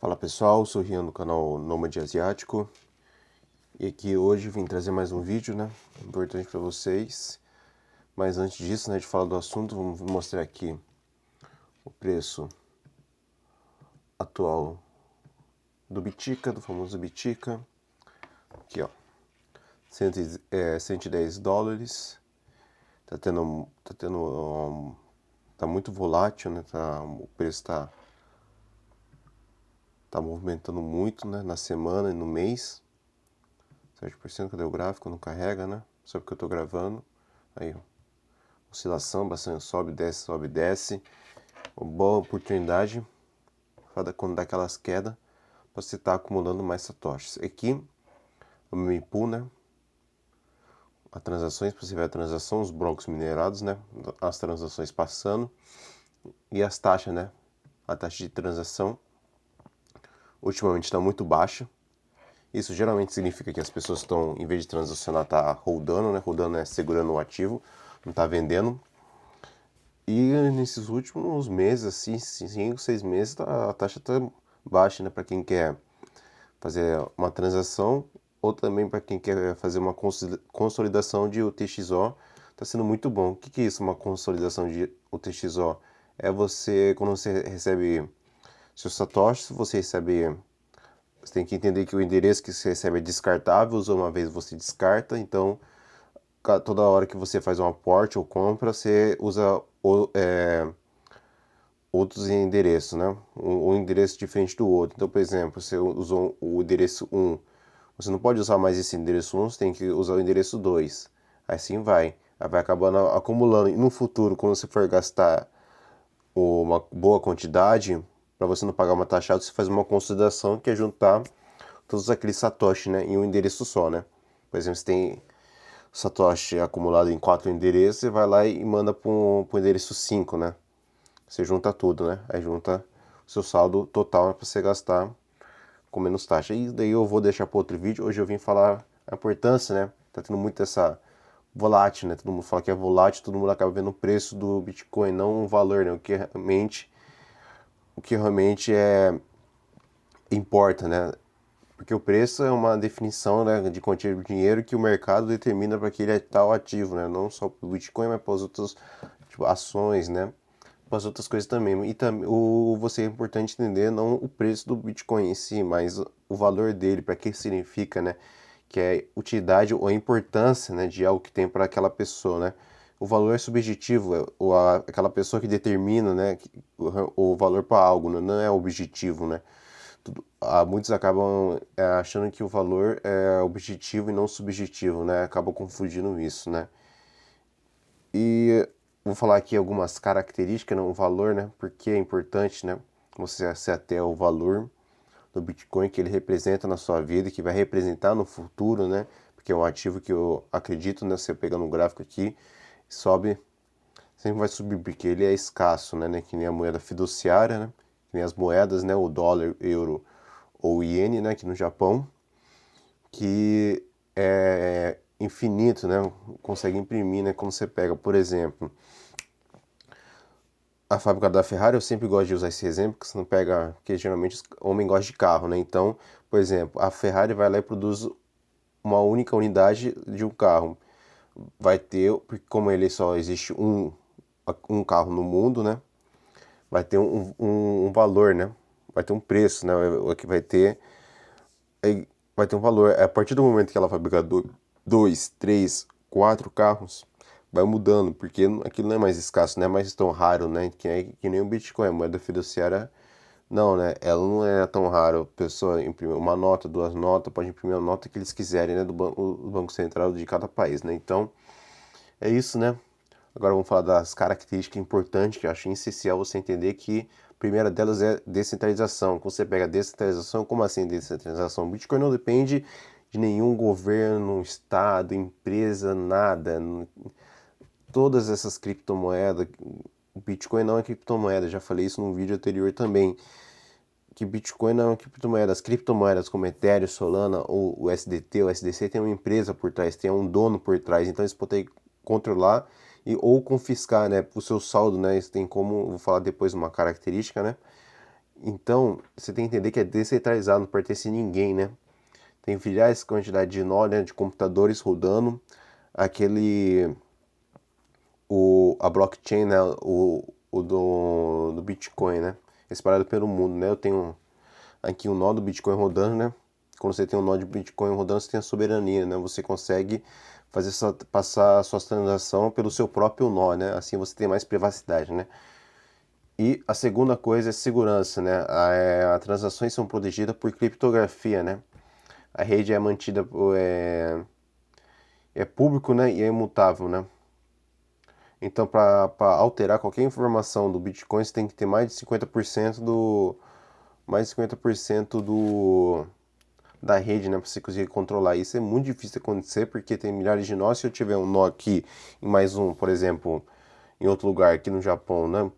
Fala pessoal, sou Rian do canal Nômade Asiático e aqui hoje vim trazer mais um vídeo, importante para vocês. Mas antes disso, de falar do assunto, vamos mostrar aqui o preço atual do Bitica, do famoso Bitica. Aqui ó, 110 dólares. Tá muito volátil, o preço tá movimentando muito, na semana e no mês. 7%, cadê o gráfico? Não carrega, Só porque eu tô gravando. Aí, ó. Oscilação, bastante sobe, desce. Uma boa oportunidade quando dá aquelas quedas para você estar acumulando mais satoshis. Aqui, o mempool, as transações, para você ver a transação, os blocos minerados, as transações passando e as taxas, a taxa de transação ultimamente está muito baixa. Isso geralmente significa que as pessoas estão, em vez de transacionar, tá holdando, Holdando é segurando o ativo, não tá vendendo. E nesses últimos meses, assim, 5, 6 meses, a taxa tá baixa, para quem quer fazer uma transação ou também para quem quer fazer uma consolidação de UTXO, tá sendo muito bom. O que é isso, uma consolidação de UTXO? É você, quando você recebe seus satoshis, você tem que entender que o endereço que você recebe é descartável, usou uma vez você descarta, então toda hora que você faz um aporte ou compra, você usa outros endereços, Um endereço diferente do outro. Então, por exemplo, você usou o endereço 1, você não pode usar mais esse endereço 1, você tem que usar o endereço 2. Assim vai. Aí vai acabando acumulando. E no futuro, quando você for gastar uma boa quantidade, para você não pagar uma taxa alta, você faz uma consideração que é juntar todos aqueles satoshi, em um endereço só, Por exemplo, você tem satoshi acumulado em 4 endereços, você vai lá e manda para o endereço 5, Você junta tudo, Aí junta o seu saldo total para você gastar com menos taxa. E daí eu vou deixar para outro vídeo. Hoje eu vim falar a importância, Tá tendo muito essa volátil, Todo mundo fala que é volátil, todo mundo acaba vendo o preço do Bitcoin, não o valor, O que realmente importa, Porque o preço é uma definição, de quantia de dinheiro que o mercado determina para aquele tal ativo, Não só para o Bitcoin, mas para as outras ações, Para as outras coisas também. E também você é importante entender não o preço do Bitcoin em si, mas o valor dele, para que significa, Que é utilidade ou a importância, de algo que tem para aquela pessoa, O valor é subjetivo, aquela pessoa que determina, o valor para algo, não é objetivo, muitos acabam achando que o valor é objetivo e não subjetivo, Acabam confundindo isso, E vou falar aqui algumas características, o valor, porque é importante, você se ater ao valor do Bitcoin que ele representa na sua vida e que vai representar no futuro, Porque é um ativo que eu acredito, Você pegando um gráfico aqui, sobe, sempre vai subir porque ele é escasso, Que nem a moeda fiduciária, Que nem as moedas, O dólar, euro ou iene, aqui no Japão, que é infinito, Consegue imprimir, Quando você pega, por exemplo, a fábrica da Ferrari, eu sempre gosto de usar esse exemplo, porque você não pega, porque geralmente o homem gosta de carro, Então, por exemplo, a Ferrari vai lá e produz uma única unidade de um carro. Vai ter, porque como ele só existe um carro no mundo, Vai ter um valor, Vai ter um preço, Que vai ter um valor. A partir do momento que ela fabricar dois, três, quatro carros, vai mudando, porque aquilo não é mais escasso, não é mais tão raro, que nem o Bitcoin, a moeda fiduciária, não, ela não é tão rara. A pessoa imprime uma nota, duas notas, pode imprimir a nota que eles quiserem, do Banco Central de cada país, Então, é isso, Agora vamos falar das características importantes que eu acho essencial você entender que a primeira delas é descentralização. Quando você pega descentralização, como assim descentralização? O Bitcoin não depende de nenhum governo, estado, empresa, nada. Todas essas criptomoedas, o Bitcoin não é criptomoeda, já falei isso num vídeo anterior também, que Bitcoin não é uma criptomoeda. As criptomoedas como Ethereum, Solana ou o USDT, o SDC tem uma empresa por trás, tem um dono por trás, então eles podem controlar ou confiscar, o seu saldo, Isso tem como, vou falar depois uma característica, Então, você tem que entender que é descentralizado, não pertence a ninguém, né? Tem milhares quantidade de nó, né, de computadores rodando aquele a blockchain, né, do Bitcoin, né, espalhado pelo mundo, né? Eu tenho aqui um nó do Bitcoin rodando, né? Quando você tem um nó de Bitcoin rodando, você tem a soberania, né? Você consegue passar a sua transação pelo seu próprio nó, né? Assim você tem mais privacidade, né? E a segunda coisa é segurança, né? As transações são protegidas por criptografia, né? A rede é mantida, é público, né? E é imutável, né? Então, para alterar qualquer informação do Bitcoin, você tem que ter mais de 50% da rede, né, para você conseguir controlar. Isso é muito difícil de acontecer porque tem milhares de nós. Se eu tiver um nó aqui e mais um, por exemplo, em outro lugar aqui no Japão, né,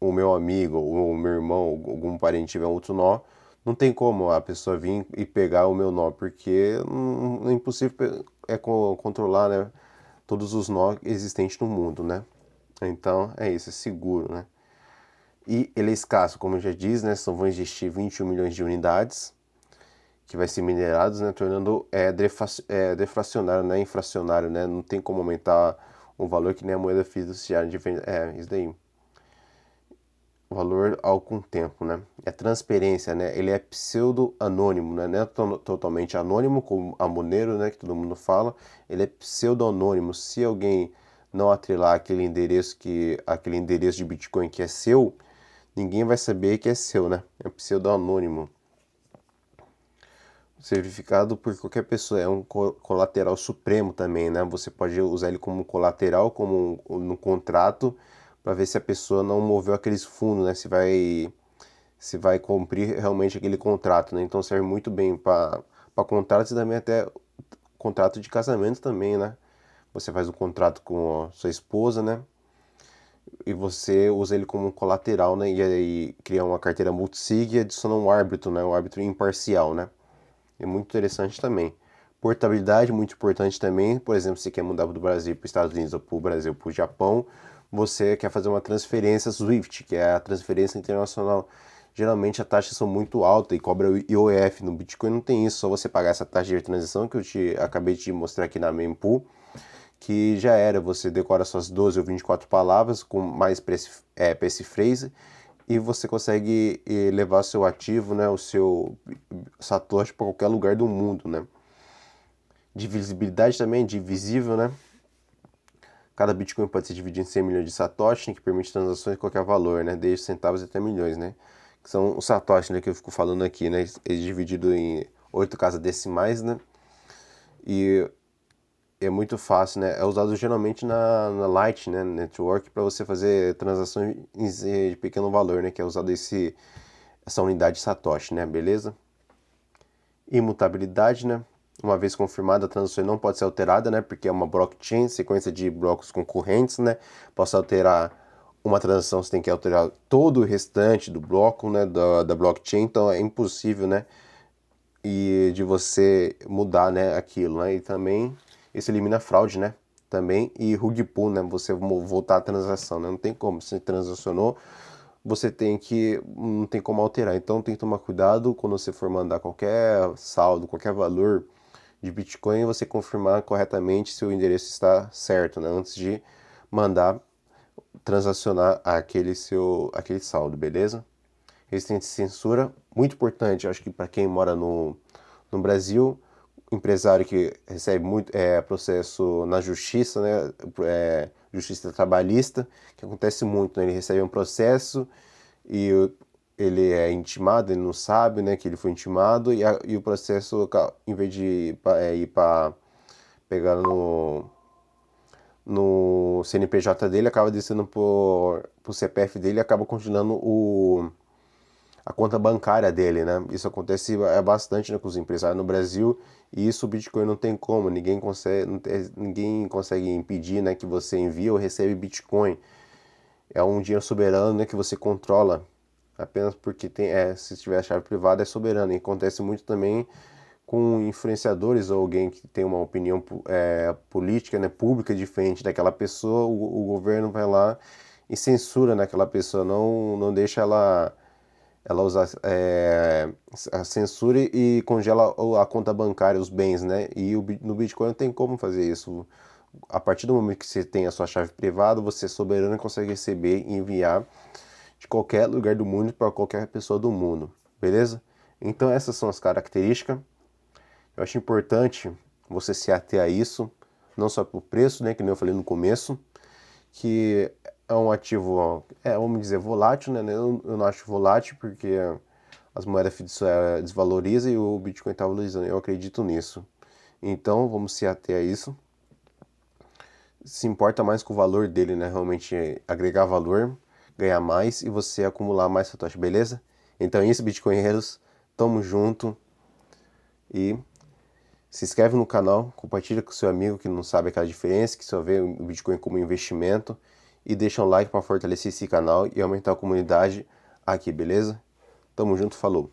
o meu amigo ou o meu irmão, algum parente tiver outro nó, não tem como a pessoa vir e pegar o meu nó, porque é impossível controlar, né, todos os nós existentes no mundo, né? Então é isso, é seguro, né? E ele é escasso, como eu já disse, né? Vão existir 21 milhões de unidades que vai ser minerados, né? Tornando deflacionário, né? Inflacionário, né? Não tem como aumentar o valor que nem a moeda fiduciária. Isso daí. O valor ao com o tempo, né? É transparência, né? Ele é pseudo-anônimo, né? Não é totalmente anônimo, como a Monero, né? Que todo mundo fala. Ele é pseudo-anônimo. Se alguém não atrelar aquele endereço de Bitcoin que é seu, ninguém vai saber que é seu, né? É pseudo-anônimo. Certificado por qualquer pessoa, é um colateral supremo também, né? Você pode usar ele como colateral, como no contrato, para ver se a pessoa não moveu aqueles fundos, né? Se vai cumprir realmente aquele contrato, né? Então serve muito bem para contratos e também até contrato de casamento também, né? Você faz um contrato com a sua esposa, né? E você usa ele como colateral, né? E aí cria uma carteira multisig e adiciona um árbitro, né? Um árbitro imparcial, né? É muito interessante também. Portabilidade, muito importante também. Por exemplo, se você quer mudar do Brasil para os Estados Unidos ou para o Brasil para o Japão, você quer fazer uma transferência SWIFT, que é a transferência internacional. Geralmente as taxas são muito altas e cobra o IOF. No Bitcoin não tem isso, só você pagar essa taxa de transação que acabei de te mostrar aqui na mempool, que já era. Você decora suas 12 ou 24 palavras com mais passphrase e você consegue levar seu ativo, né, o seu Satoshi para qualquer lugar do mundo, né? Divisibilidade também, divisível, né? Cada Bitcoin pode ser dividido em 100 milhões de Satoshi, que permite transações de qualquer valor, né? Desde centavos até milhões, né? Que são os Satoshi, né, que eu fico falando aqui, né? Eles dividido em 8 casas decimais, né? E é muito fácil, né? É usado geralmente na Light, né, Network, para você fazer transações de pequeno valor, né? Que é usado essa unidade Satoshi, né? Beleza? Imutabilidade, né? Uma vez confirmada, a transação não pode ser alterada, né? Porque é uma blockchain, sequência de blocos concorrentes, né? Posso alterar uma transação, você tem que alterar todo o restante do bloco, né? Da blockchain, então é impossível, né? E de você mudar, né? Aquilo, né? E também isso elimina fraude, né? Também e rug pull, né? Você voltar a transação, né? Não tem como, você transacionou, você não tem como alterar. Então tem que tomar cuidado quando você for mandar qualquer saldo, qualquer valor de Bitcoin, você confirmar corretamente se o endereço está certo, né? Antes de mandar transacionar aquele saldo, beleza? Resistência à censura, muito importante, eu acho que para quem mora no Brasil, empresário que recebe muito processo na justiça, né? Justiça trabalhista, que acontece muito, né? Ele recebe um processo e ele é intimado, ele não sabe, né, que ele foi intimado e o processo, em vez de ir para pegar no CNPJ dele, acaba descendo pro CPF dele e acaba continuando a conta bancária dele, né? Isso acontece bastante, né, com os empresários no Brasil e isso o Bitcoin não tem como, ninguém consegue, ninguém consegue impedir, né, que você envie ou recebe Bitcoin. É um dinheiro soberano, né, que você controla apenas porque se tiver a chave privada é soberano. E acontece muito também com influenciadores ou alguém que tem uma opinião política, né, pública diferente daquela pessoa, o governo vai lá e censura naquela pessoa, não deixa ela ela usa a censura e congela a conta bancária, os bens, né? E no Bitcoin não tem como fazer isso. A partir do momento que você tem a sua chave privada, você é soberano e consegue receber e enviar de qualquer lugar do mundo para qualquer pessoa do mundo, beleza? Então essas são as características. Eu acho importante você se ater a isso, não só pelo preço, né, que nem eu falei no começo, que é um ativo, vamos dizer, volátil, né? Eu não acho volátil porque as moedas fiduciárias desvalorizam e o Bitcoin está valorizando. Eu acredito nisso. Então vamos se ater a isso. Se importa mais com o valor dele, né? Realmente agregar valor, ganhar mais e você acumular mais satoshi, beleza? Então é isso, Bitcoinheiros. Tamo junto e se inscreve no canal, compartilha com seu amigo que não sabe aquela diferença, que só vê o Bitcoin como investimento e deixa um like para fortalecer esse canal e aumentar a comunidade aqui, beleza? Tamo junto, falou!